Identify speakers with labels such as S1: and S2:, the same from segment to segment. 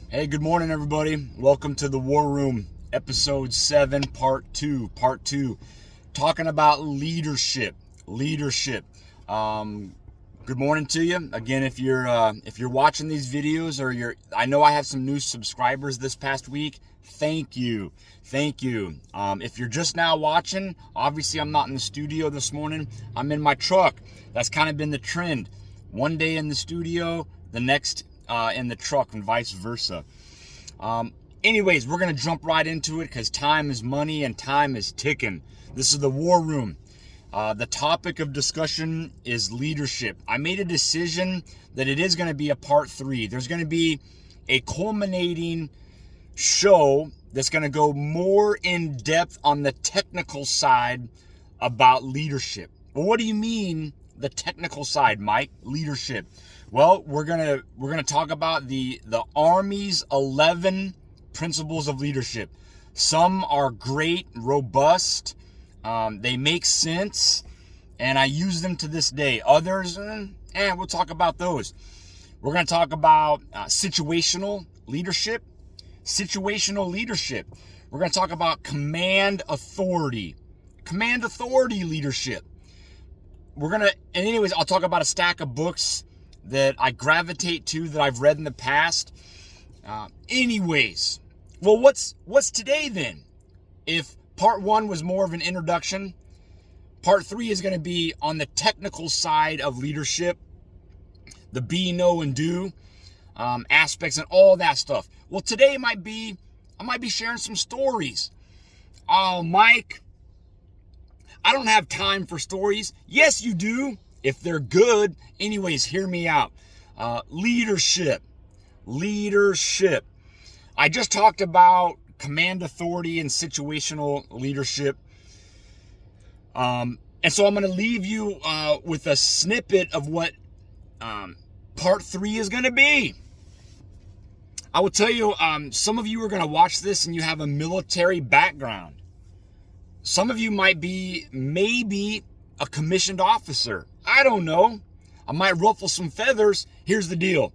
S1: Hey, good morning, everybody. Welcome to the War Room, episode 7, part 2. Talking about leadership. Good morning to you. Again, if you're watching these videos, I know I have some new subscribers this past week. Thank you. If you're just now watching, obviously I'm not in the studio this morning. I'm in my truck. That's kind of been the trend. One day in the studio, the next in the truck, and vice versa. Anyways, we're going to jump right into it because time is money and time is ticking. This is the War Room. The topic of discussion is leadership. I made a decision that it is going to be a part 3. There's going to be a culminating show that's going to go more in depth on the technical side about leadership. Well, what do you mean the technical side, Mike? Leadership. Well, we're gonna talk about the Army's 11 principles of leadership. Some are great, robust, they make sense, and I use them to this day. Others, we'll talk about those. We're gonna talk about situational leadership. We're gonna talk about command authority leadership. Anyways, I'll talk about a stack of books that I gravitate to, that I've read in the past. Anyways, well, what's today then? If part 1 was more of an introduction, part 3 is going to be on the technical side of leadership, the be, know, and do aspects and all that stuff. Well, today I might be sharing some stories. Oh, Mike, I don't have time for stories. Yes, you do, if they're good. Anyways, hear me out. Leadership. I just talked about command authority and situational leadership. And so I'm going to leave you with a snippet of what part 3 is going to be. I will tell you, some of you are going to watch this and you have a military background. Some of you might be maybe a commissioned officer. I don't know. I might ruffle some feathers. Here's the deal.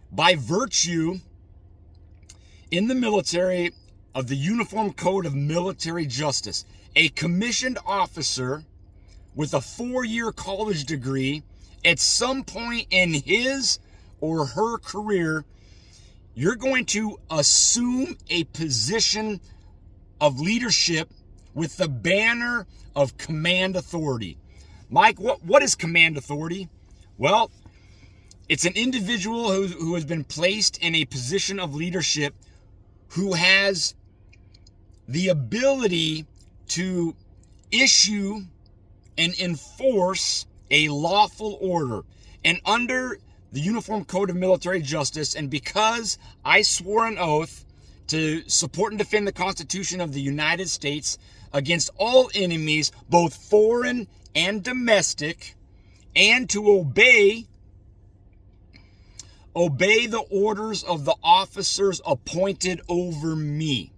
S1: By virtue in the military of the Uniform Code of Military Justice, a commissioned officer with a 4-year college degree, at some point in his or her career, you're going to assume a position of leadership with the banner of command authority. Mike, what is command authority? Well, it's an individual who has been placed in a position of leadership who has the ability to issue and enforce a lawful order. And under the Uniform Code of Military Justice, and because I swore an oath to support and defend the Constitution of the United States against all enemies, both foreign and domestic, and to obey the orders of the officers appointed over me.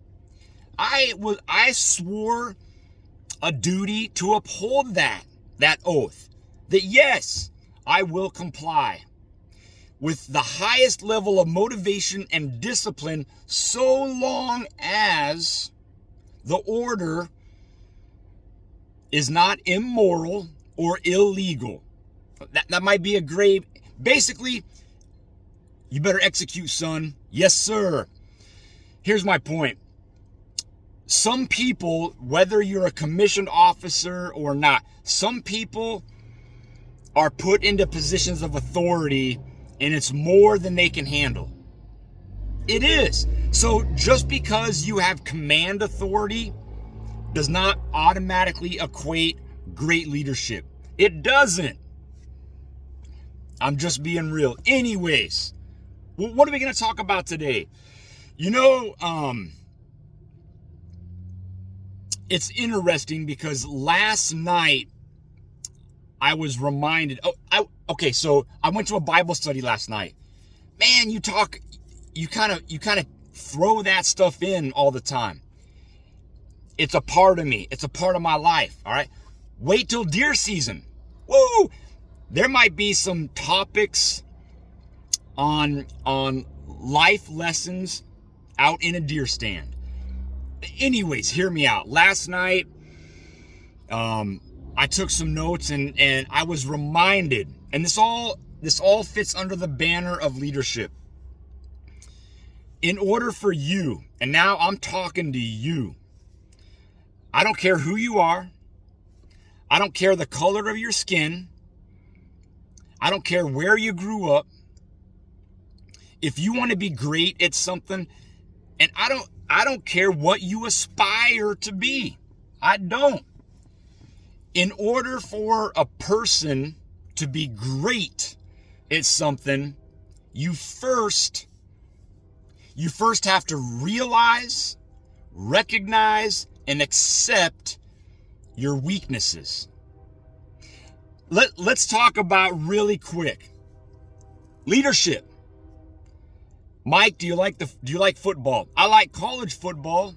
S1: I swore a duty to uphold that oath, that yes, I will comply with the highest level of motivation and discipline, so long as the order is not immoral or illegal. That might be a grave. Basically, you better execute, son. Yes, sir. Here's my point. Some people, whether you're a commissioned officer or not, some people are put into positions of authority and it's more than they can handle. It is. So just because you have command authority does not automatically equate great leadership. It doesn't. I'm just being real. Anyways, what are we going to talk about today? You know, it's interesting because last night I was reminded. Okay, so I went to a Bible study last night. Man, you kind of throw that stuff in all the time. It's a part of me. It's a part of my life. All right. Wait till deer season. Woo! There might be some topics on life lessons out in a deer stand. Anyways, hear me out. Last night, I took some notes and I was reminded, and this all fits under the banner of leadership. In order for you, and now I'm talking to you, I don't care who you are. I don't care the color of your skin. I don't care where you grew up. If you want to be great at something, and I don't care what you aspire to be. I don't. In order for a person to be great at something, you first have to realize, recognize, and accept your weaknesses. Let's talk about really quick leadership. Mike, do you like football? I like college football.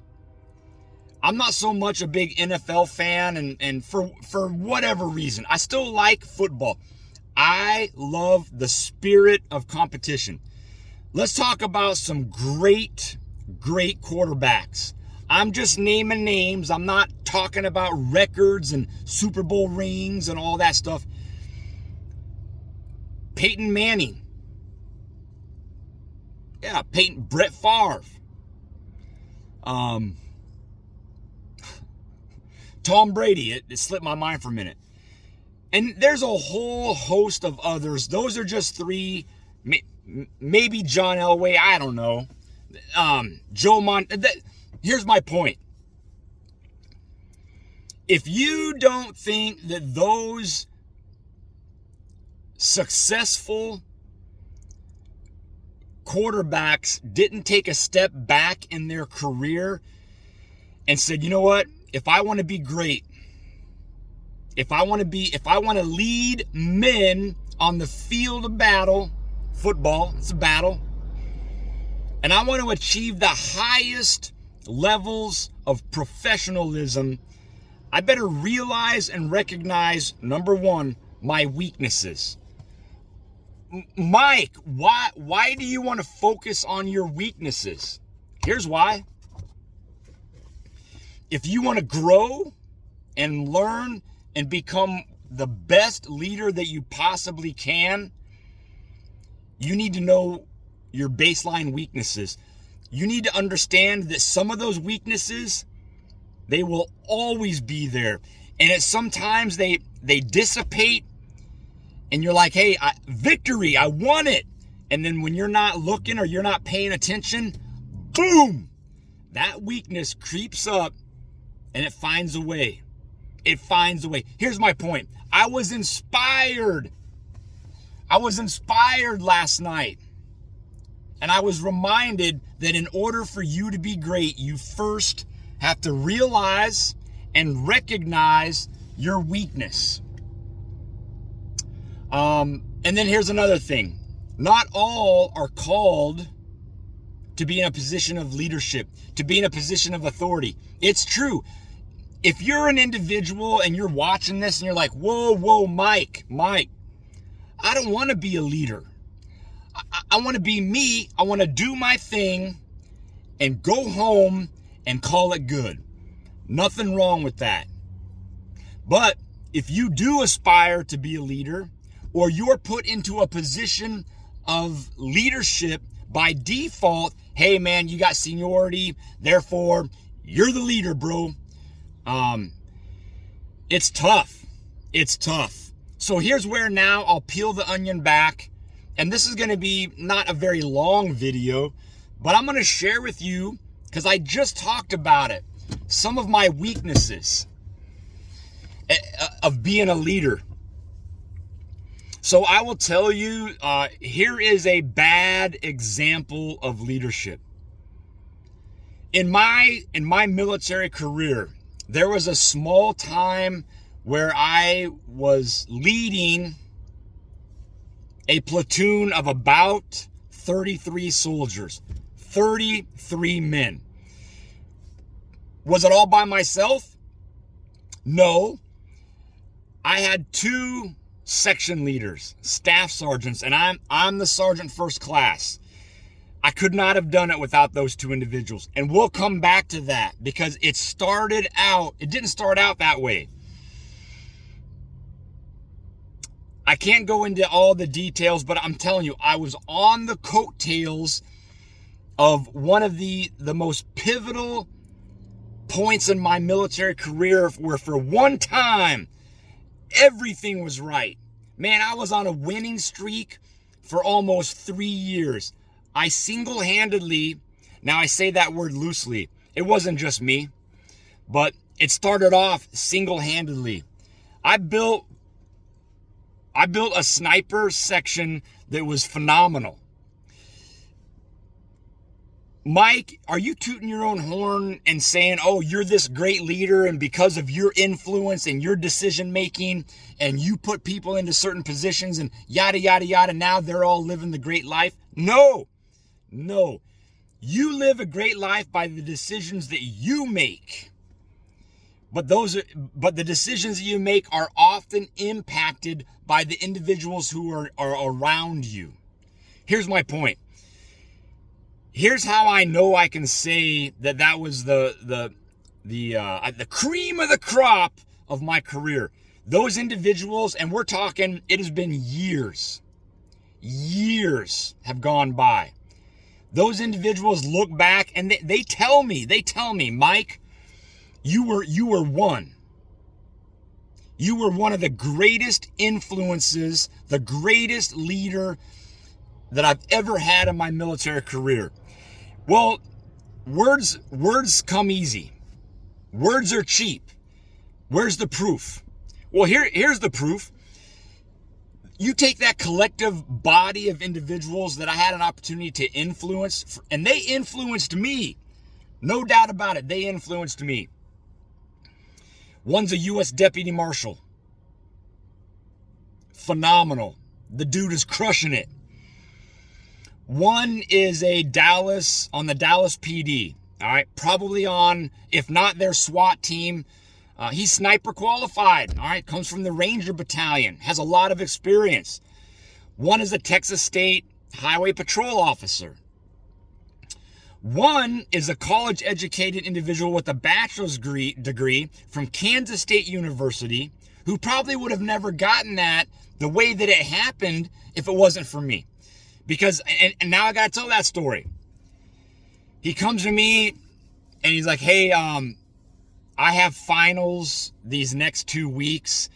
S1: I'm not so much a big NFL fan, and for whatever reason, I still like football. I love the spirit of competition. Let's talk about some great quarterbacks. I'm just naming names. I'm not talking about records and Super Bowl rings and all that stuff. Peyton Manning. Yeah, Brett Favre. Tom Brady. It slipped my mind for a minute. And there's a whole host of others. Those are just three. Maybe John Elway. I don't know. Here's my point. If you don't think that those successful quarterbacks didn't take a step back in their career and said, you know what? If I want to be great, if I want to lead men on the field of battle, football, it's a battle, and I want to achieve the highest levels of professionalism, I better realize and recognize, number one, my weaknesses. Mike, why do you want to focus on your weaknesses? Here's why. If you want to grow and learn and become the best leader that you possibly can, you need to know your baseline weaknesses. You need to understand that some of those weaknesses, they will always be there. And sometimes they dissipate and you're like, hey, victory, I won it. And then when you're not looking or you're not paying attention, boom, that weakness creeps up and it finds a way. It finds a way. Here's my point. I was inspired last night. And I was reminded that in order for you to be great, you first have to realize and recognize your weakness. And then here's another thing. Not all are called to be in a position of leadership, to be in a position of authority. It's true. If you're an individual and you're watching this and you're like, whoa, Mike, I don't want to be a leader. I want to be me. I want to do my thing and go home and call it good. Nothing wrong with that. But if you do aspire to be a leader, or you're put into a position of leadership by default, hey man, you got seniority, therefore you're the leader, bro. It's tough. It's tough. So here's where now I'll peel the onion back. And this is going to be not a very long video, but I'm going to share with you, because I just talked about it, some of my weaknesses of being a leader. So I will tell you, here is a bad example of leadership. In my military career, there was a small time where I was leading a platoon of about 33 soldiers, 33 men. Was it all by myself? No. I had 2 section leaders, staff sergeants, and I'm the sergeant first class. I could not have done it without those 2 individuals. And we'll come back to that because it didn't start out that way. I can't go into all the details, but I'm telling you, I was on the coattails of one of the most pivotal points in my military career where for one time, everything was right. Man, I was on a winning streak for almost 3 years. I single-handedly, now I say that word loosely, it wasn't just me, but it started off single-handedly. I built a sniper section that was phenomenal. Mike, are you tooting your own horn and saying, oh, you're this great leader and because of your influence and your decision making and you put people into certain positions and yada, yada, yada, now they're all living the great life? No. You live a great life by the decisions that you make. But the decisions that you make are often impacted by the individuals who are around you. Here's my point. Here's how I know I can say that was the cream of the crop of my career. Those individuals, and we're talking, it has been years have gone by. Those individuals look back and they tell me, Mike, you were one. You were one of the greatest influences, the greatest leader that I've ever had in my military career. Well, words come easy. Words are cheap. Where's the proof? Well, here's the proof. You take that collective body of individuals that I had an opportunity to influence, and they influenced me. No doubt about it, they influenced me. One's a U.S. Deputy Marshal. Phenomenal. The dude is crushing it. One is on the Dallas PD. All right, probably on, if not their SWAT team. He's sniper qualified. All right, comes from the Ranger Battalion. Has a lot of experience. One is a Texas State Highway Patrol officer. One is a college-educated individual with a bachelor's degree from Kansas State University, who probably would have never gotten that the way that it happened if it wasn't for me. Because, and now I got to tell that story. He comes to me and he's like, hey, I have finals these next 2 weeks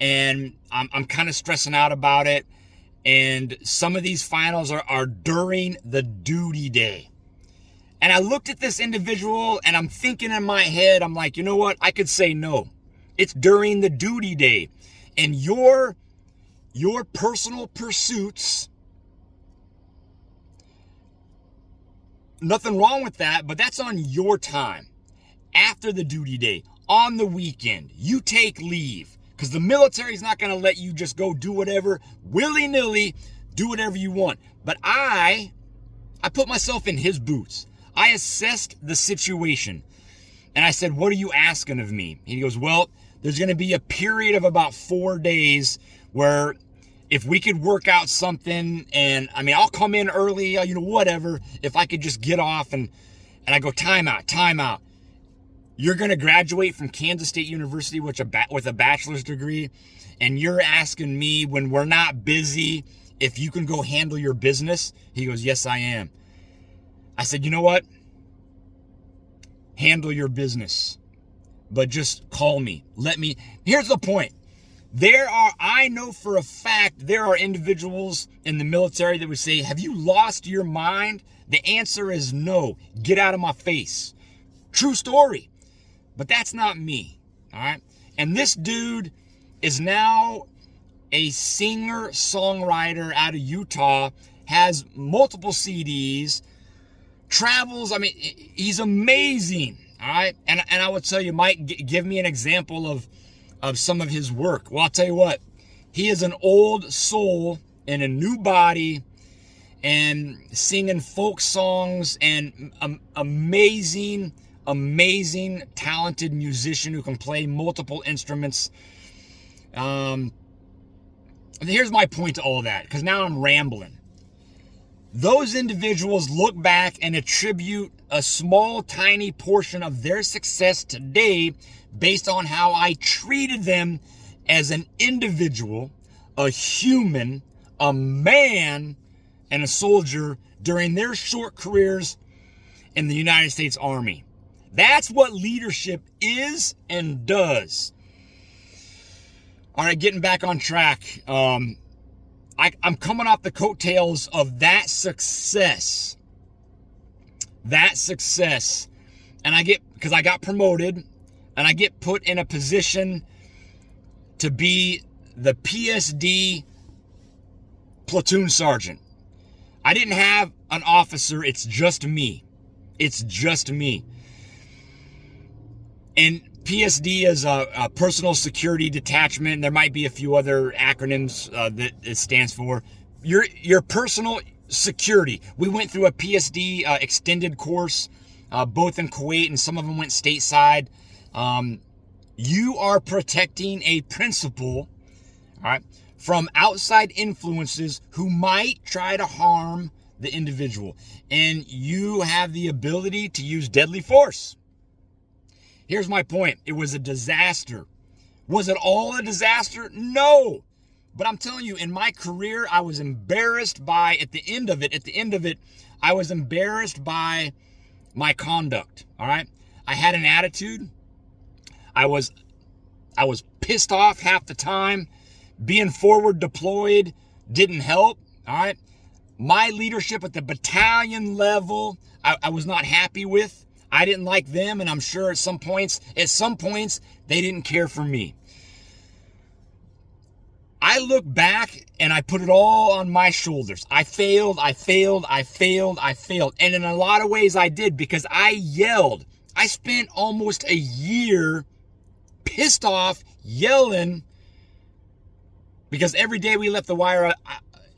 S1: and I'm kind of stressing out about it. And some of these finals are during the duty day. And I looked at this individual and I'm thinking in my head, I'm like, you know what? I could say no. It's during the duty day. And your personal pursuits, nothing wrong with that, but that's on your time. After the duty day, on the weekend, you take leave. Because the military is not going to let you just go do whatever, willy-nilly, do whatever you want. But I put myself in his boots. I assessed the situation. And I said, what are you asking of me? He goes, well, there's going to be a period of about 4 days where if we could work out something, and I mean, I'll come in early, whatever, if I could just get off. And I go, time out. You're going to graduate from Kansas State University with a bachelor's degree, and you're asking me when we're not busy if you can go handle your business? He goes, yes, I am. I said, you know what? Handle your business, but just call me. Here's the point. I know for a fact there are individuals in the military that would say, have you lost your mind? The answer is no. Get out of my face. True story. But that's not me. All right. And this dude is now a singer-songwriter out of Utah, has multiple CDs, travels. I mean, he's amazing. All right. And I would tell you, Mike, give me an example of some of his work. Well, I'll tell you what, he is an old soul in a new body and singing folk songs, and amazing, talented musician who can play multiple instruments. Here's my point to all of that, because now I'm rambling. Those individuals look back and attribute a small, tiny portion of their success today based on how I treated them as an individual, a human, a man, and a soldier during their short careers in the United States Army. That's what leadership is and does. All right, getting back on track. I'm coming off the coattails of that success. And because I got promoted, and I get put in a position to be the PSD platoon sergeant. I didn't have an officer. It's just me. And PSD is a personal security detachment. There might be a few other acronyms that it stands for. Your personal security. We went through a PSD extended course, both in Kuwait, and some of them went stateside. You are protecting a principal, all right, from outside influences who might try to harm the individual. And you have the ability to use deadly force. Here's my point. It was a disaster. Was it all a disaster? No. But I'm telling you, in my career, I was embarrassed by, at the end of it, I was embarrassed by my conduct. All right. I had an attitude. I was pissed off half the time. Being forward deployed didn't help. All right. My leadership at the battalion level, I was not happy with. I didn't like them, and I'm sure at some points, they didn't care for me. I look back and I put it all on my shoulders. I failed. And in a lot of ways I did, because I yelled. I spent almost a year pissed off, yelling, because every day we left the wire,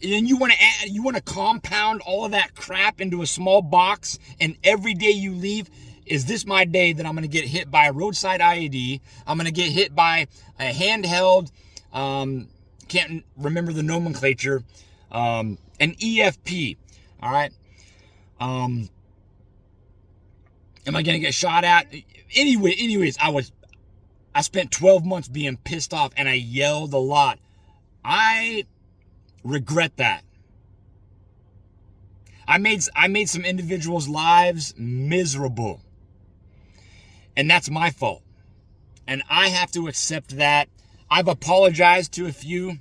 S1: and you want to compound all of that crap into a small box, and every day you leave, is this my day that I'm going to get hit by a roadside IED? I'm going to get hit by a handheld, can't remember the nomenclature, an EFP, all right? Am I going to get shot at? Anyways, I spent 12 months being pissed off, and I yelled a lot. I regret that. I made some individuals' lives miserable. And that's my fault. And I have to accept that. I've apologized to a few.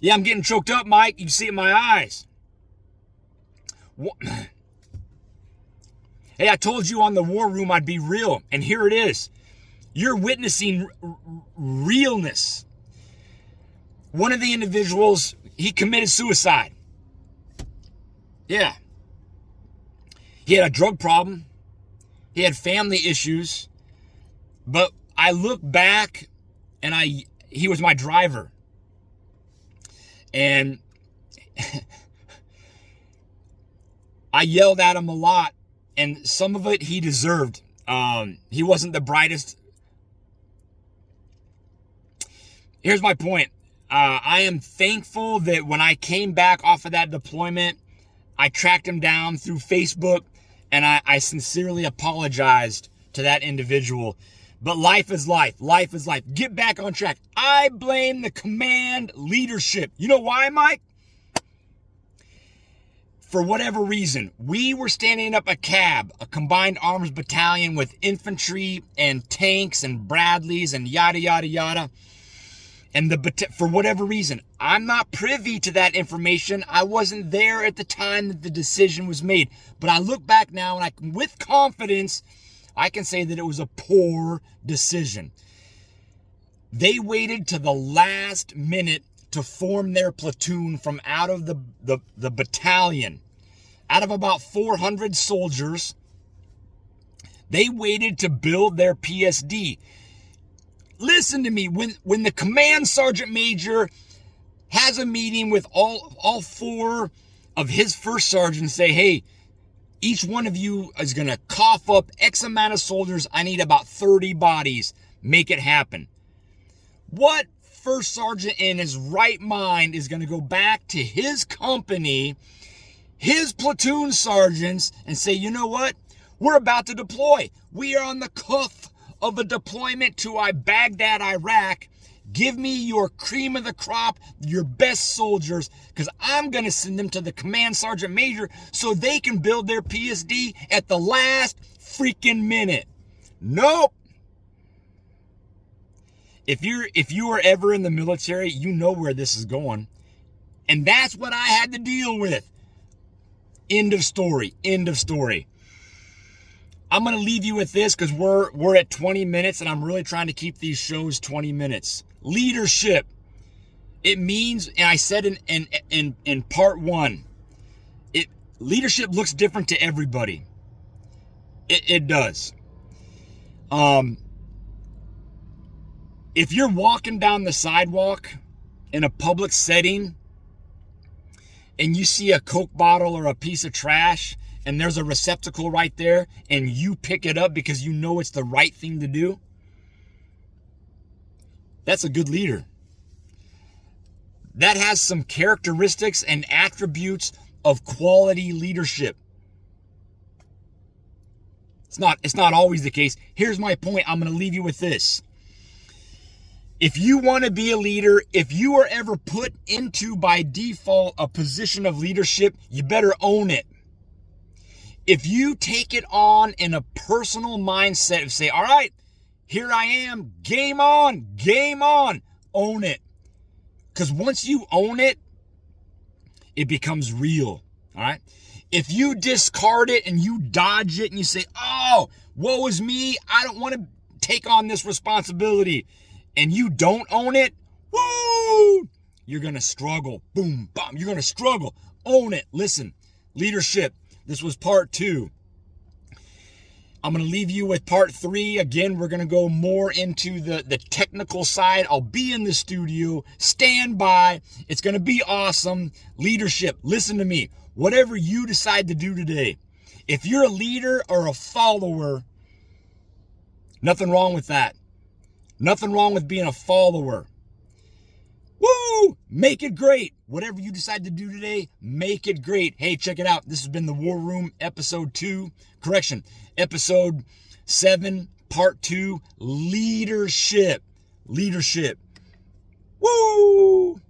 S1: Yeah, I'm getting choked up, Mike. You can see it in my eyes. Hey, I told you on the War Room I'd be real. And here it is. You're witnessing realness. One of the individuals, he committed suicide. Yeah. He had a drug problem. He had family issues. But I look back, and he was my driver. And I yelled at him a lot, and some of it he deserved. He wasn't the brightest. Here's my point. I am thankful that when I came back off of that deployment, I tracked him down through Facebook, and I sincerely apologized to that individual. But life is life. Life is life. Get back on track. I blame the command leadership. You know why, Mike? For whatever reason, we were standing up a CAB, a combined arms battalion with infantry and tanks and Bradleys and yada, yada, yada. And for whatever reason, I'm not privy to that information. I wasn't there at the time that the decision was made. But I look back now, and with confidence, I can say that it was a poor decision. They waited to the last minute to form their platoon from out of the battalion. Out of about 400 soldiers, they waited to build their PSD. Listen to me, when the command sergeant major has a meeting with all four of his first sergeants, say, hey, each one of you is going to cough up X amount of soldiers. I need about 30 bodies. Make it happen. What first sergeant in his right mind is going to go back to his company, his platoon sergeants, and say, you know what? We're about to deploy. We are on the cuff of a deployment to Baghdad, Iraq. Give me your cream of the crop, your best soldiers, because I'm going to send them to the command sergeant major so they can build their PSD at the last freaking minute. Nope. If you were ever in the military, you know where this is going. And that's what I had to deal with. End of story. End of story. I'm going to leave you with this because we're at 20 minutes and I'm really trying to keep these shows 20 minutes. Leadership. It means, and I said in part one, leadership looks different to everybody. It does. If you're walking down the sidewalk in a public setting and you see a Coke bottle or a piece of trash and there's a receptacle right there and you pick it up because you know it's the right thing to do, that's a good leader. That has some characteristics and attributes of quality leadership. It's not always the case. Here's my point. I'm going to leave you with this. If you want to be a leader, if you are ever put into by default a position of leadership, you better own it. If you take it on in a personal mindset of say, all right, here I am, game on, own it. Because once you own it, it becomes real, all right? If you discard it and you dodge it and you say, oh, woe is me, I don't want to take on this responsibility, and you don't own it, woo, you're going to struggle. Boom, bam, you're going to struggle. Own it. Listen, leadership, this was part 2. I'm going to leave you with part 3. Again, we're going to go more into the technical side. I'll be in the studio. Stand by. It's going to be awesome. Leadership, listen to me. Whatever you decide to do today, if you're a leader or a follower, nothing wrong with that. Nothing wrong with being a follower. Woo! Make it great. Whatever you decide to do today, make it great. Hey, check it out. This has been the War Room episode 7, part 2, leadership. Woo!